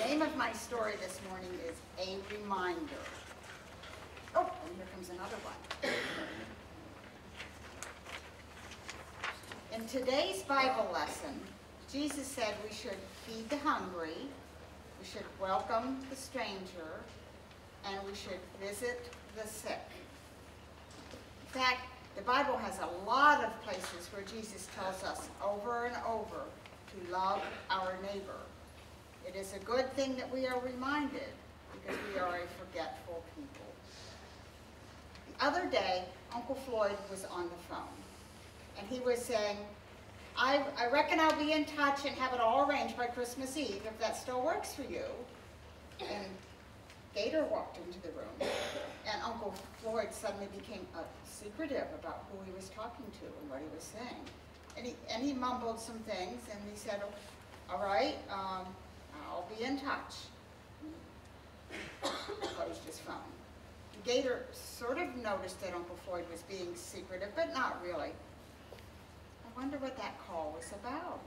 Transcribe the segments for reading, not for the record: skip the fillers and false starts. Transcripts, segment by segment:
name of my story this morning is A Reminder. Oh, and here comes another one. In today's Bible lesson, Jesus said we should feed the hungry, we should welcome the stranger, and we should visit the sick. In fact, the Bible has a lot of places where Jesus tells us over and over to love our neighbor. It is a good thing that we are reminded because we are a forgetful people. The other day, Uncle Floyd was on the phone, and he was saying, I reckon I'll be in touch and have it all arranged by Christmas Eve, if that still works for you. And Gator walked into the room, and Uncle Floyd suddenly became secretive about who he was talking to and what he was saying. And he mumbled some things, and he said, all right, I'll be in touch. Closed his phone. Gator sort of noticed that Uncle Floyd was being secretive, but not really. I wonder what that call was about.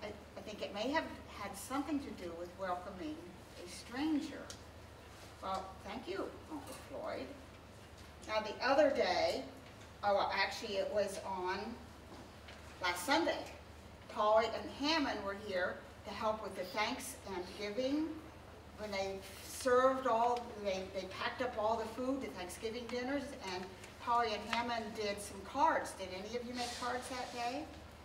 I think it may have had something to do with welcoming a stranger. Well, thank you, Uncle Floyd. Now the other day, actually it was on last Sunday, Polly and Hammond were here to help with the thanks and giving. When they served they packed up all the food, the Thanksgiving dinners, and Polly and Hammond did some cards. Did any of you make cards that day?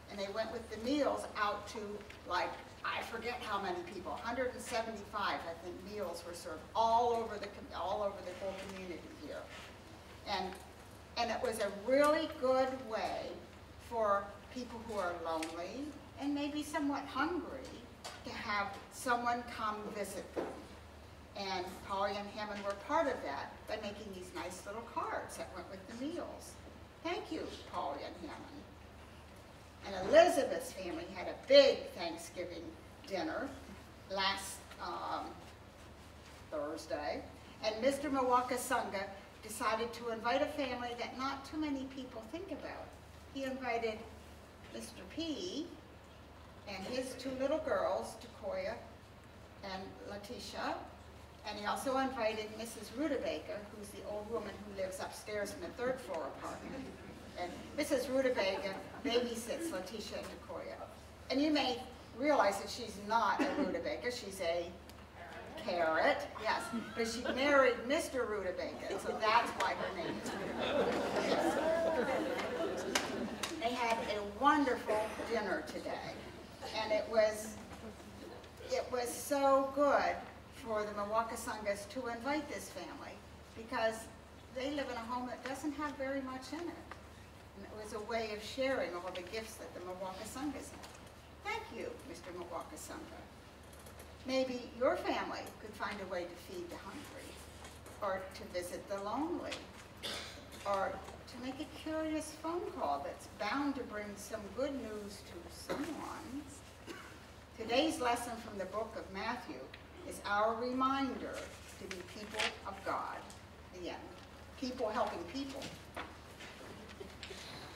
And they went with the meals out to, like, I forget how many people, 175, I think, meals were served all over the whole community here. And it was a really good way for people who are lonely and maybe somewhat hungry to have someone come visit them. And Polly and Hammond were part of that by making these nice little cards that went with the meals. Thank you, Polly and Hammond. And Elizabeth's family had a big Thanksgiving dinner last Thursday. And Mr. Mwakasunga decided to invite a family that not too many people think about. He invited Mr. P and his two little girls, Takoya and Letitia. And he also invited Mrs. Rutabaga, who's the old woman who lives upstairs in the third floor apartment. And Mrs. Rutabaga babysits Letitia and Takoya. And you may realize that she's not a Rutabaga, she's a Carrot, yes. But she married Mr. Rutabaga, so that's why her name is Rutabaga. They had a wonderful dinner today. And it was so good for the Mwakasungas to invite this family because they live in a home that doesn't have very much in it. And it was a way of sharing all the gifts that the Mwakasungas have. Thank you, Mr. Mwakasunga. Maybe your family could find a way to feed the hungry, or to visit the lonely, or to make a curious phone call that's bound to bring some good news to someone. Today's lesson from the book of Matthew is our reminder to be people of God. The end. People helping people.